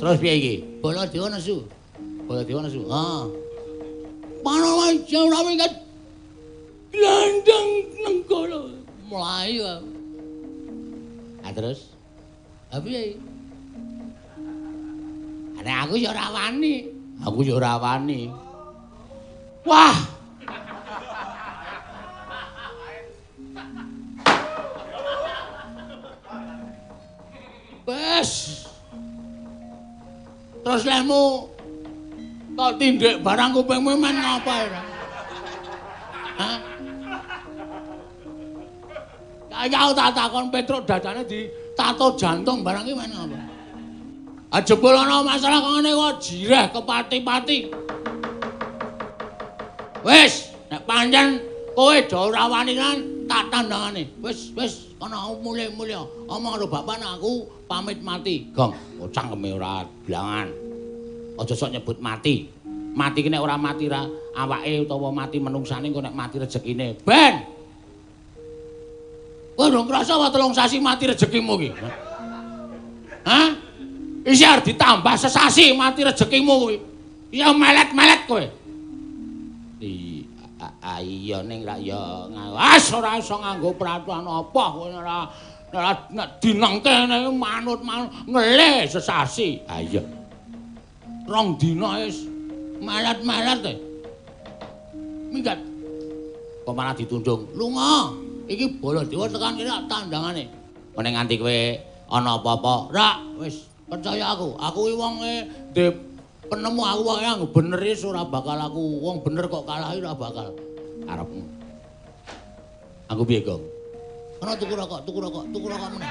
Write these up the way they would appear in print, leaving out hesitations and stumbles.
Terus piye iki? Baladewa nesu. Baladewa nesu. Heeh. Panawa jawrawi kan landang nenggala. Mlayu. Ah terus? Ha piye? Nek aku ya ora wani. Aku ya ora wani. Wah. Wes. Terus lemu kok tindik barang kupingmu men ngapa ora? Hah? Kaya tak takon Petruk dadane ditato jantung barang iki men ngapa? Ah jebul ana masalah kok ngene kok jireh kepati-pati. Wis, nek pancen kowe do ora wani kan tak tandangane. Wis kana mulih-mulih omong karo bapak aku pamit mati. Gong, cangkeme ora blangan. Aja sok nyebut mati. Mati ki nek ora mati ra awake utawa mati menungsane kok nek mati rezekine. Ben. Kowe ora ngrasa wae 3 sasi mati rezekimu ki. Hah? Isi arep ditambah sesasi mati rezekimu kuwi. Ya melet-melet kowe. Iya ning ra ya wis ora iso nganggo peraturan apa kowe ora nek dinengke manut ngelih sesasi. Ha iya. 2 dina wis melet-melet e. Minggat. Kok malah ditundung. Lunga. Iki Baladewa tekan kene tandangane. Nek nganti kowe ana apa-apa, ra wis percaya aku. Aku iki wonge penemu aku wae yang bener wis ora bakal aku wong bener kok kalah ora bakal arepmu. Aku piye, Gong? Ana tuku rokok meneh.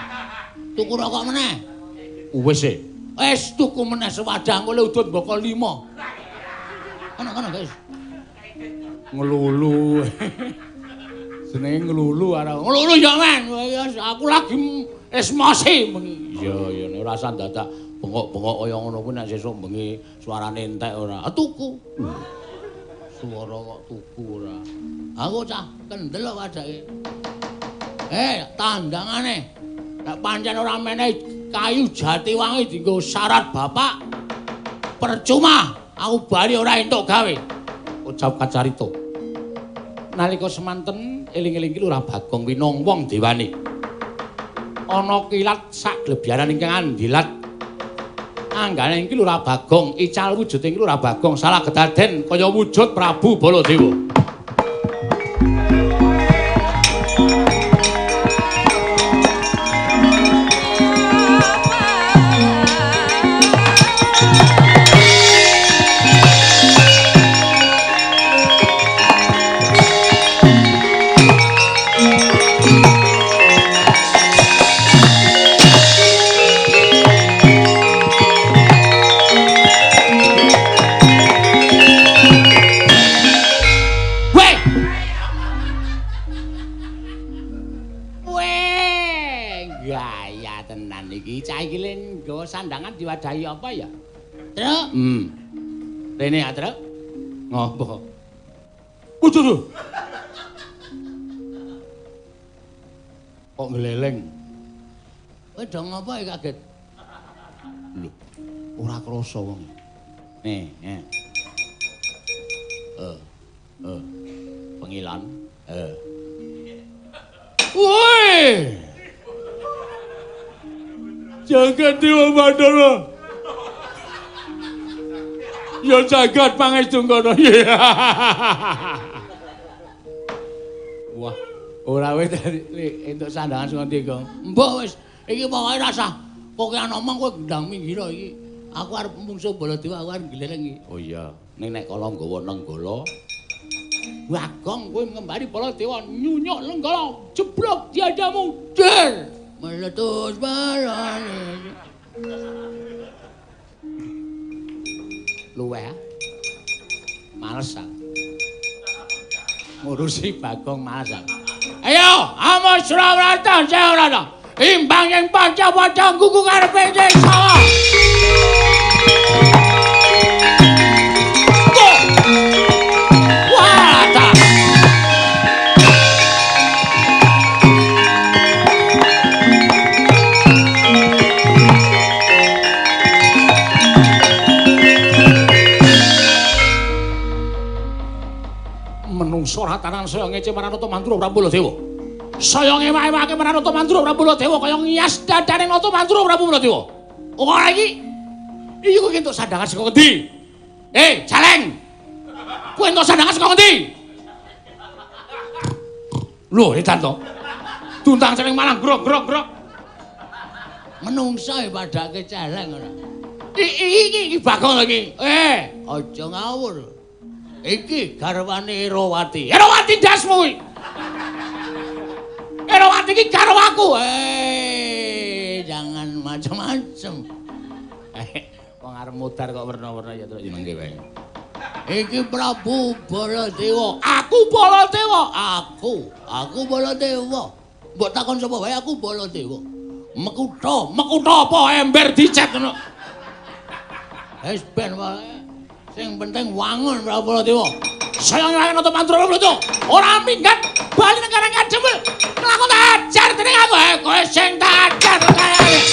Tuku rokok meneh. Wis e. Wis tuku meneh sewadang kok udut mboko 5. Ana guys. Ngelulu. Jenenge ngelulu arep. Ngelulu ya men. Aku lagi esmosi bengi. Iya nek ora san dadak bengok-bengok kaya ngono kuwi nek sesuk bengi suarane entek ora. Tuku. Suara kok tuku ora. Aku cah kendel kok adake. Tandangane. Nek pancen ora menehi kayu Jatiwangi dienggo syarat bapak. Percuma aku bali ora entuk gawe. Ucap kacarita. Nalika semanten eling-eling ki Lurah Bagong winong wong dewane. Ana kilat sak glebyanan ingkang andilat. Anggane iki Lurah Bagong, ical wujud ing Lurah Bagong salah kedaden kaya wujud Prabu Baladewa. Sandangan diwadahi apa ya? Truk? Rene ya, Truk? Ngopo? Waduh. Kok ngeleleng? Kowe do ngopo kaget? Lho, ora krasa wong. Nih. Pengilan. Woi! Jagat Dewa Bathara. Ya jagat pangestu kono. Wah, ora wis entuk sandangan sing ndi, Gong? Mbok wis, iki pokoke rasah. Pokoke ana omong kowe gendang minggir iki. Aku arep mungsuh Baladewa, aku arep gleleng iki. Oh iya, ning nek kala nggawa nenggala. Wah, Gong kowe ngembari Baladewa nyunyuk nenggala, jeblok diadamu. Der. Meletus balane. Luweh. Males ah. Ngurusi Bagong males ah. Ayo, amo Surawarta, Jayarata. Imbang yang Pancawata kuku karepe desa. Soratanan saya ngece marang Nata Mantura Prabu Baladewa. Saya ngewah-ewahake marang Nata Mantura Prabu Baladewa kaya ngias dadane Nata Mantura Prabu Baladewa. Ora iki. Iki kok entuk sandangan saka ngendi? Jaleng. Kowe entuk sandangan saka ngendi? Lho, edan to. Tuntang ceneng malang grok. Menungsa padake celeng ora. Iki Bagong iki. Aja ngawur. Iki garwane Erawati. Erawati dasmu kuwi. Erawati iki karo aku. Jangan macam-macam. Wong arep mudar kok werna-werna ya terus mengke wae. Iki Prabu Baladewa. Aku Baladewa. Aku Baladewa. Mbok takon sapa wae aku Baladewa. Mekutha apa ember dicet ngono. Wis ben wae. Sing penting wangun Prabu Baladewa. Saya ngelayan Nata Mantura Prabu Baladewa. Ora minggat bali nang karang adem. Lakon ajar dening aku. Kowe sing tak ajar kayane.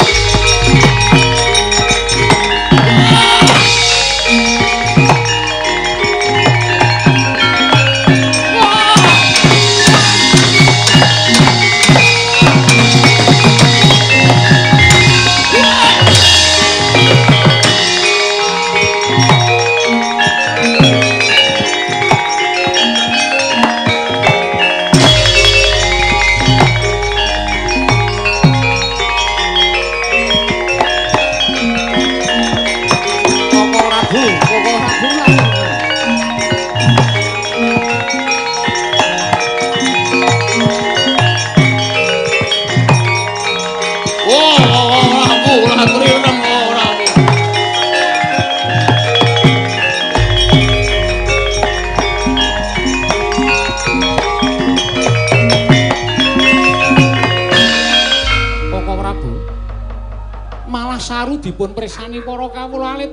Dipun presani para kawula alit.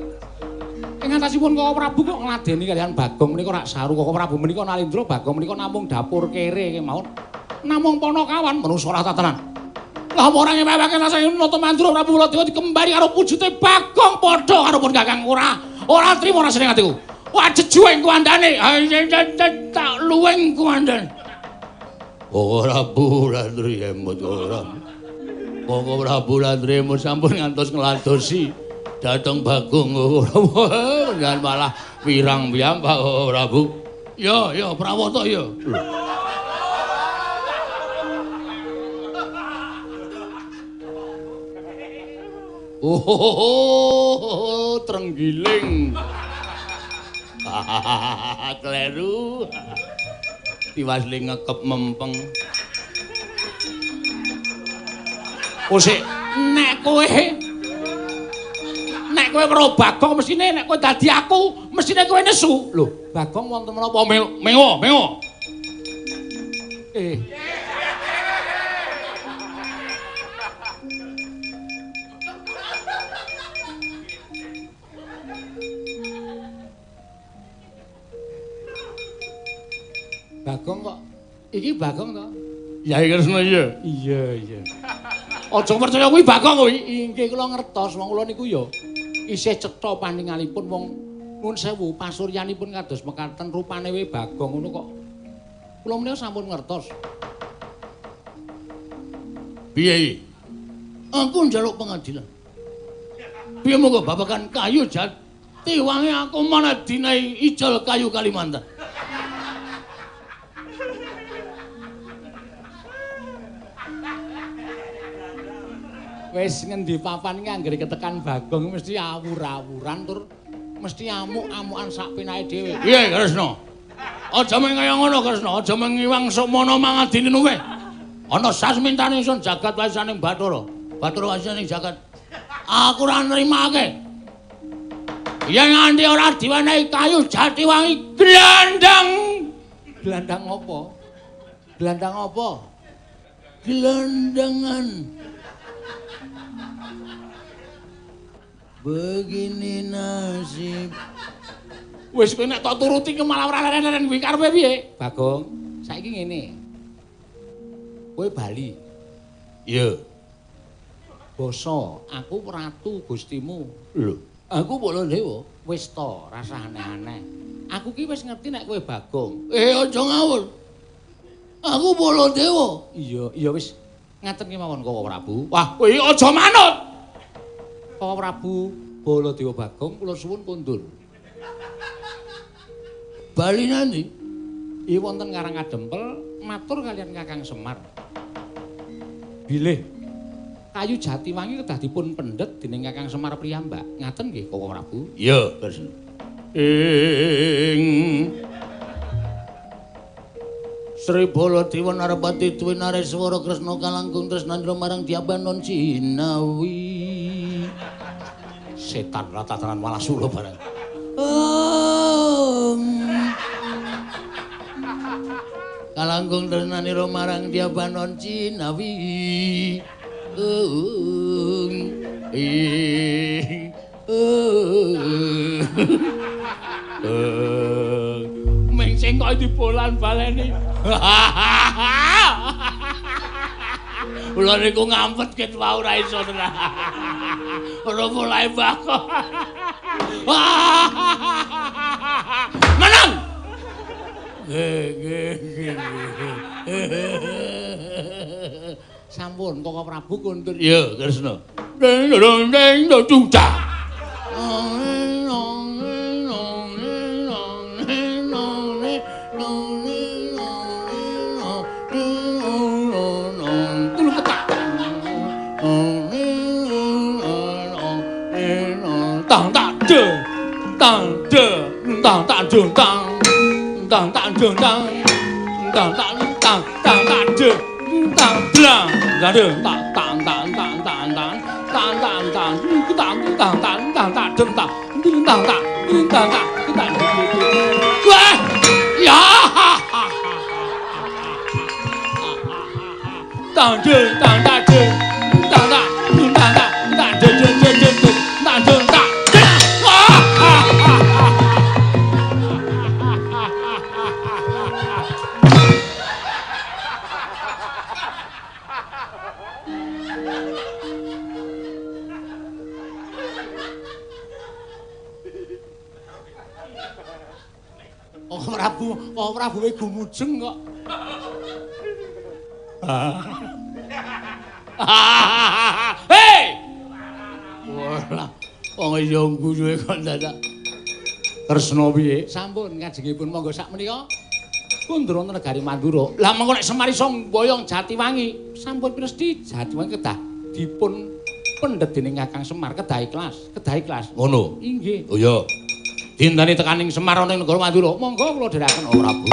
Ing atasipun Koko Prabu kok ngladeni kaliyan Bagong menika rak saru. Koko Prabu menika Nalindra, Bagong menika namung dapur kere kemawon. Namung Panakawan manusa ora tatanan. Lah apa ora ngewehake rasane Nata Mantura Prabu Baladewa dikembari karo wujute Bagong padha karo pun Kakang ora trima rasane atiku. Wah jejueng kuandane. Tak luweng kuandane. Koko Prabu Landri emut ora. Koko Prabu Landremu sampun ngantos ngladosi dhateng Bagong dan malah wirang piyambak Koko Prabu. Ya, prawata ya. Oh, trenggiling. Kleru. Tiwasli ngekep mempeng. Sik nek kowe karo Bagong mesine nek kowe dadi aku mesine kowe nesu. Lho, Bagong wonten menapa mewa. Bagong kok iki Bagong to? Yai Kresna iya. Iya. Aja percaya kuwi Bagong kuwi. Inggih kula ngertos wong kula niku ya isih cetha paningalipun wong nuwun sewu pasuryanipun kados mekaten rupane wae Bagong ngono kok. Kula menika sampun ngertos. Piye? Aku njaluk pengadilan. Piye monggo babagan kayu jati wangi aku mana dinai ijol kayu Kalimantan. Wis ngendi papan iki anggere ketekan Bagong mesti awur-awuran tur mesti amuk-amukan sak penake dhewe. Piye Kresna? Aja mung kaya ngono Kresna, aja mung ngiwang semana mangadini kowe. Ana sasmintane ingsun jagat wasaning Bathara. Bathara wasaning jagat. Aku ora nrimake. Yen nganti ora diwenehi kayu jati wangi glandang. Glandang apa? Glandang apa? Gelandangan. Begini nasib. Wis kowe nek tak turuti ke malah ora leren-leren kuwi karepe piye? Bagong, saiki ngene. Kowe Bali. Iya. Basa, aku ratu Gustimu. Lho, aku Baladewa. Wis to, rasa aneh-aneh. Aku ki wis ngerti nek kowe Bagong. Aja ngawur. Aku Baladewa. Iya wis ngaten ki mawon Koko Prabu. Wah, kowe aja manut. Koko Prabu Baladewa Bagong kula suwun kondur. Bali nanti. Iya wonten Karangadempel matur kalian Kakang Semar. Bilih kayu Jatiwangi kedah dipun pendhet dening Kakang Semar Priyambak. Ngaten nggih Koko Prabu? Iya, Kresna. Sri Baladewa Narpati Dwi Nareswara Kresna kalangkung tresnandra marang Diabanon Cinawi. Setan ratataran Walasula barang. Kalangkung tresnandra marang Diabanon Cinawi. Ming sing kok dibolan baleni. Kula niku ngampet ket wae ora iso tenan. Ora mulai bako. Menang. Sampun Koko Prabu kondur. Iya, Kresna. Ding dong ding dong cuca. Kok Prabu wae gumujeng kok. Hei! Wah, wong iya guyuhe kok dadak. Kresna piye? Sampun kajengipun monggo sak menika kundur wonten negari Mandura. Lah mengko nek Semar iso mboyong Jatiwangi, sampun presti Jatiwangi kedah dipun pendhet dening Kakang Semar kedah ikhlas. Ngono. Inggih. Oh iya. Dintani tekaning Semar ana ing negara Mandura. Monggo kula dherekaken Oh Prabu.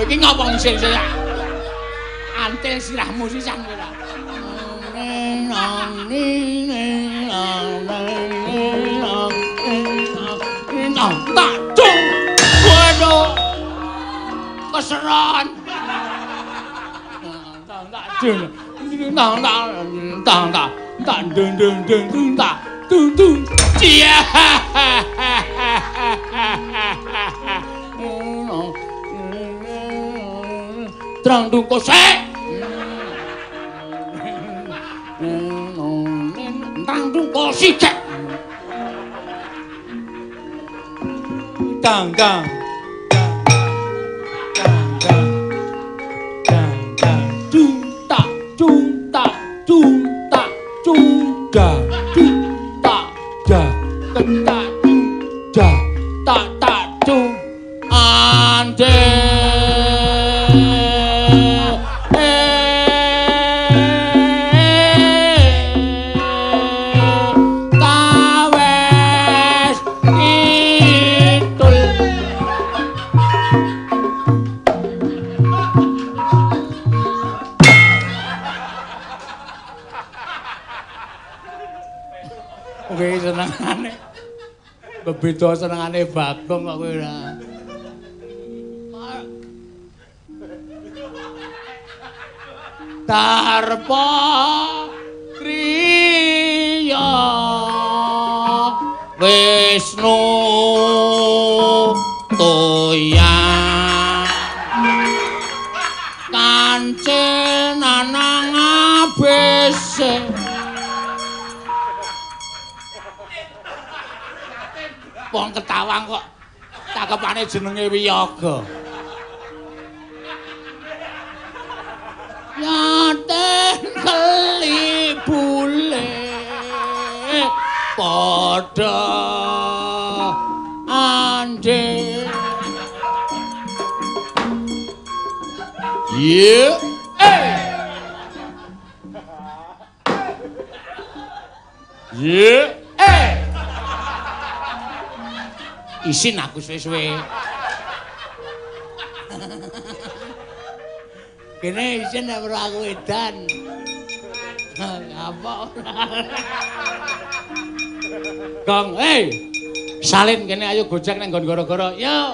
Iki ngapa ngising-ising? Antil sirahmu sisan kowe. Tak cung. Waduh. Keseron. Terang dungko sek. Terang dungko sicek. Dang dang. Kuwi senengane. Bebeda senengane Bagong kok kowe ora. Tarpa kriya Wisnu toya kancen anang abese wong Ketawang kok cakepane jenenge Wiyaga. Yaten keli bule padha ande. Yeah. Yeah. Isin aku suwe-suwe. Kene isin nek perlu aku edan. Apa ora? Gong, salin kene ayo gojek nang nggon gara-gara. Yo.